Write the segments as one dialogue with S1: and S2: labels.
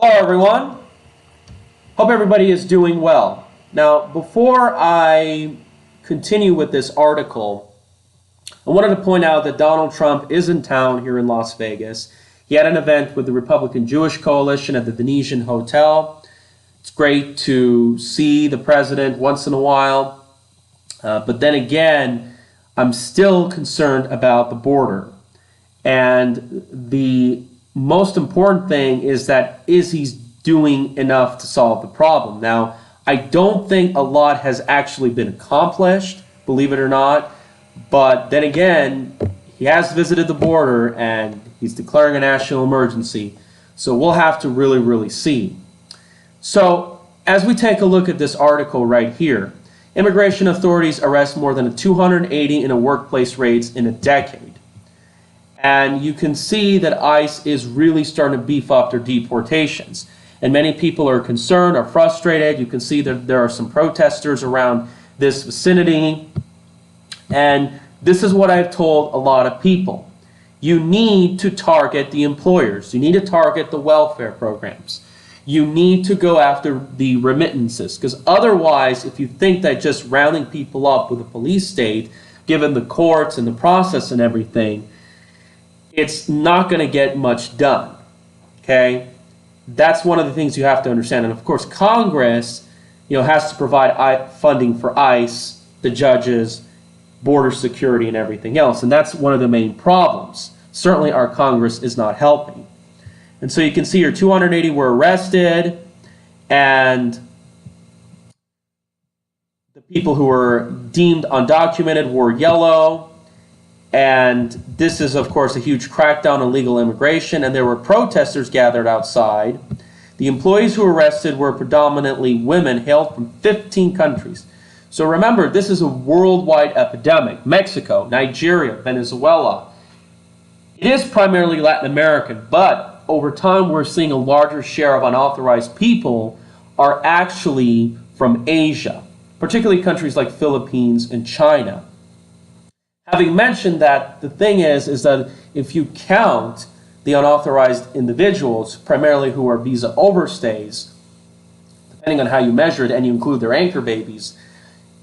S1: Hello everyone, hope everybody is doing well. Now before I continue with this article, I wanted to point out that Donald Trump is in town here in Las Vegas. He had an event with the Republican Jewish Coalition at the Venetian Hotel. It's great to see the president once in a while, but then again, I'm still concerned about the border. And the most important thing is that he's doing enough to solve the problem. Now, I don't think a lot has actually been accomplished, believe it or not, but then again, he has visited the border and he's declaring a national emergency, so we'll have to really see. So, as we take a look at this article right here, immigration authorities arrest more than 280 in a workplace raids in a decade. And you can see that ICE is really starting to beef up their deportations. And many people are concerned, are frustrated. You can see that there are some protesters around this vicinity. And this is what I've told a lot of people. You need to target the employers. You need to target the welfare programs. You need to go after the remittances. Because otherwise, if you think that just rounding people up with a police state, given the courts and the process and everything, it's not going to get much done, okay? That's one of the things you have to understand. And of course, Congress, has to provide funding for ICE, the judges, border security, and everything else. And that's one of the main problems. Certainly, our Congress is not helping. And so you can see here, 280 were arrested, and the people who were deemed undocumented were yellow. And this is, of course, a huge crackdown on illegal immigration, and there were protesters gathered outside. The employees who were arrested were predominantly women hailed from 15 countries. So remember, this is a worldwide epidemic. Mexico, Nigeria, Venezuela. It is primarily Latin American, but over time we're seeing a larger share of unauthorized people are actually from Asia, particularly countries like Philippines and China. Having mentioned that, the thing is that if you count the unauthorized individuals, primarily who are visa overstays, depending on how you measure it, and you include their anchor babies,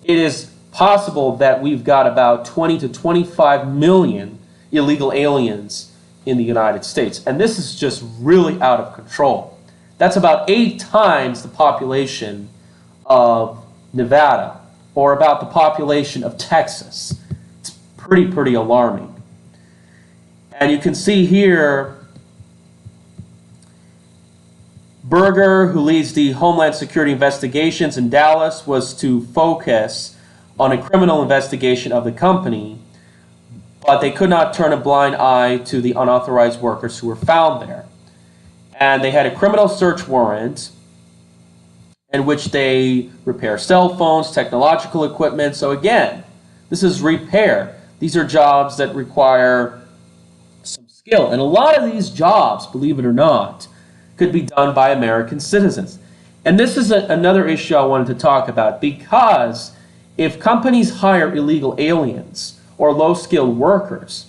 S1: it is possible that we've got about 20 to 25 million illegal aliens in the United States. And this is just really out of control. That's about 8 times the population of Nevada, or about the population of Texas. Pretty alarming. And you can see here, Berger, who leads the Homeland Security investigations in Dallas, was to focus on a criminal investigation of the company, but they could not turn a blind eye to the unauthorized workers who were found there. And they had a criminal search warrant in which they repair cell phones, technological equipment. So again, this is repair. These are jobs that require some skill. And a lot of these jobs, believe it or not, could be done by American citizens. And this is another issue I wanted to talk about, because if companies hire illegal aliens or low-skilled workers,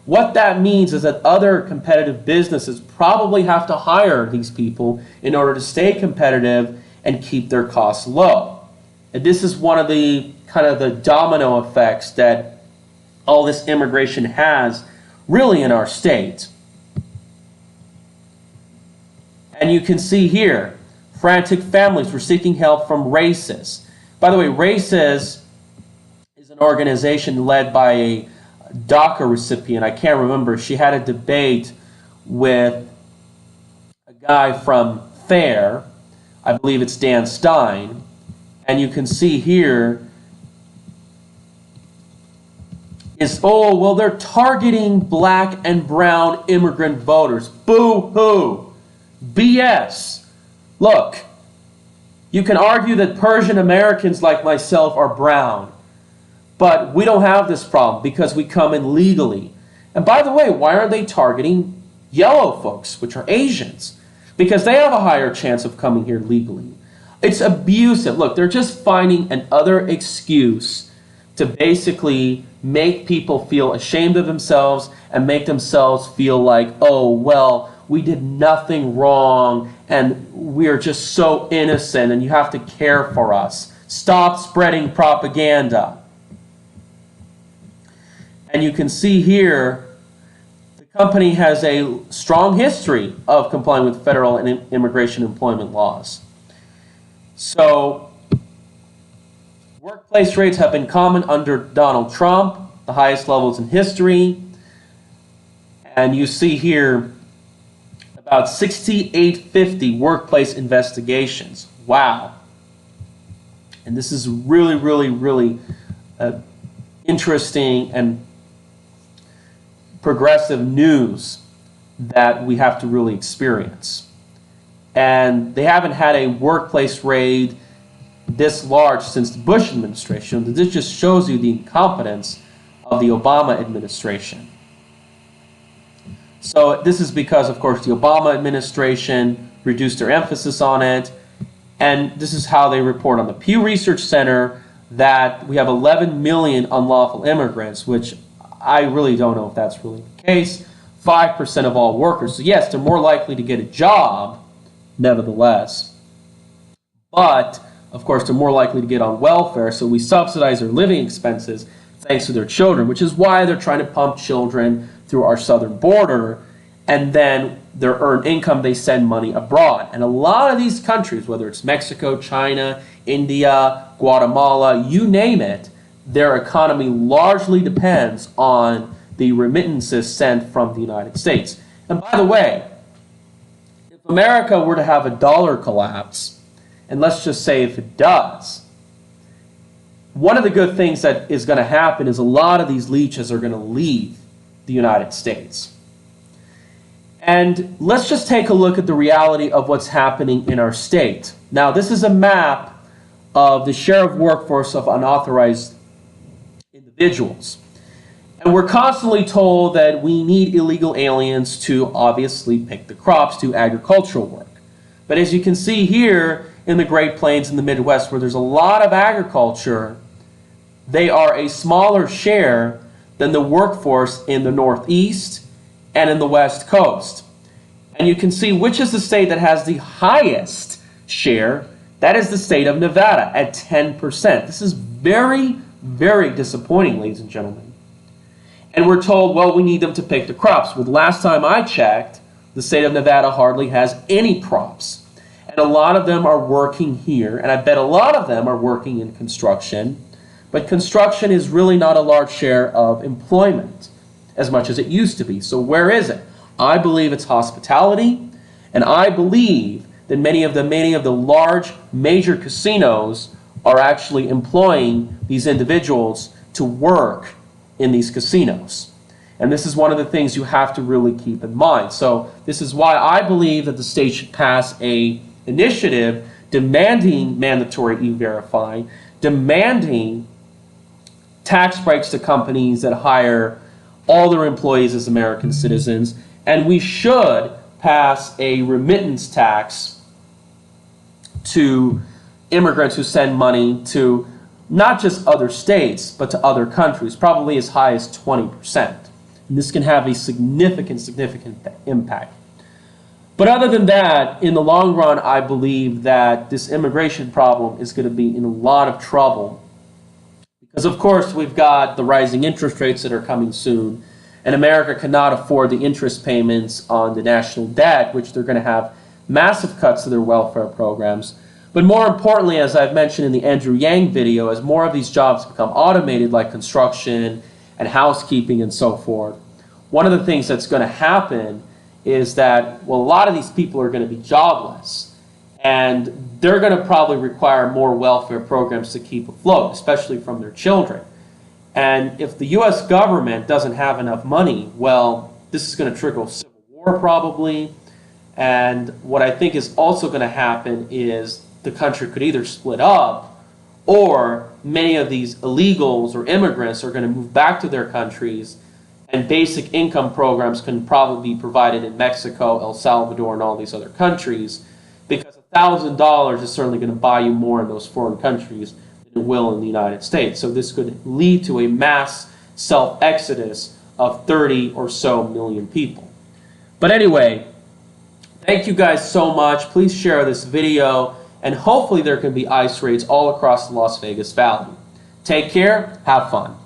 S1: what that means is that other competitive businesses probably have to hire these people in order to stay competitive and keep their costs low. And this is one of the kind of the domino effects that all this immigration has really in our state. And you can see here, frantic families were seeking help from Races. By the way, Races is an organization led by a DACA recipient. I can't remember. She had a debate with a guy from FAIR. I believe it's Dan Stein. And you can see here, oh, well, they're targeting black and brown immigrant voters. Boo-hoo. BS. Look, you can argue that Persian Americans like myself are brown, but we don't have this problem because we come in legally. And by the way, why aren't they targeting yellow folks, which are Asians? Because they have a higher chance of coming here legally. It's abusive. Look, they're just finding another excuse to basically make people feel ashamed of themselves and make themselves feel like, oh, well, we did nothing wrong and we're just so innocent and you have to care for us. Stop spreading propaganda. And you can see here, the company has a strong history of complying with federal and immigration employment laws. So, workplace rates have been common under Donald Trump, the highest levels in history. And you see here about 6,850 workplace investigations. Wow. And this is really, really, really interesting and progressive news that we have to really experience. And they haven't had a workplace raid this large since the Bush administration. This just shows you the incompetence of the Obama administration. So this is because, of course, the Obama administration reduced their emphasis on it. And this is how they report on the Pew Research Center that we have 11 million unlawful immigrants, which I really don't know if that's really the case. 5% of all workers. So yes, they're more likely to get a job, nevertheless. But, of course, they're more likely to get on welfare, so we subsidize their living expenses thanks to their children, which is why they're trying to pump children through our southern border, and then their earned income, they send money abroad. And a lot of these countries, whether it's Mexico, China, India, Guatemala, you name it, their economy largely depends on the remittances sent from the United States. And by the way, if America were to have a dollar collapse, and let's just say if it does, one of the good things that is going to happen is a lot of these leeches are going to leave the United States. And let's just take a look at the reality of what's happening in our state. Now, this is a map of the share of workforce of unauthorized individuals. And we're constantly told that we need illegal aliens to obviously pick the crops, do agricultural work. But as you can see here in the Great Plains in the Midwest, where there's a lot of agriculture, they are a smaller share than the workforce in the Northeast and in the West Coast. And you can see which is the state that has the highest share. That is the state of Nevada at 10%. This is very, very disappointing, ladies and gentlemen. And we're told, well, we need them to pick the crops. Well, the last time I checked, the state of Nevada hardly has any crops. And a lot of them are working here, and I bet a lot of them are working in construction. But construction is really not a large share of employment as much as it used to be. So where is it? I believe it's hospitality, and I believe that many of the large major casinos are actually employing these individuals to work in these casinos. And this is one of the things you have to really keep in mind. So this is why I believe that the state should pass an initiative demanding mandatory e-verify, demanding tax breaks to companies that hire all their employees as American citizens, and we should pass a remittance tax to immigrants who send money to not just other states, but to other countries, probably as high as 20%. And this can have a significant impact. But other than that, in the long run, I believe that this immigration problem is going to be in a lot of trouble. Because, of course, we've got the rising interest rates that are coming soon, and America cannot afford the interest payments on the national debt, which they're going to have massive cuts to their welfare programs. But more importantly, as I've mentioned in the Andrew Yang video, as more of these jobs become automated, like construction and housekeeping and so forth, one of the things that's going to happen is that, well, a lot of these people are going to be jobless, and they're going to probably require more welfare programs to keep afloat, especially from their children. And if the U.S. government doesn't have enough money, well, this is going to trigger a civil war probably. And what I think is also going to happen is the country could either split up, or many of these illegals or immigrants are going to move back to their countries, and basic income programs can probably be provided in Mexico, El Salvador, and all these other countries, because $1,000 is certainly going to buy you more in those foreign countries than it will in the United States. So this could lead to a mass self-exodus of 30 or so million people. But anyway, Thank you guys so much. Please share this video, and hopefully there can be ICE raids all across the Las Vegas Valley. Take care. Have fun.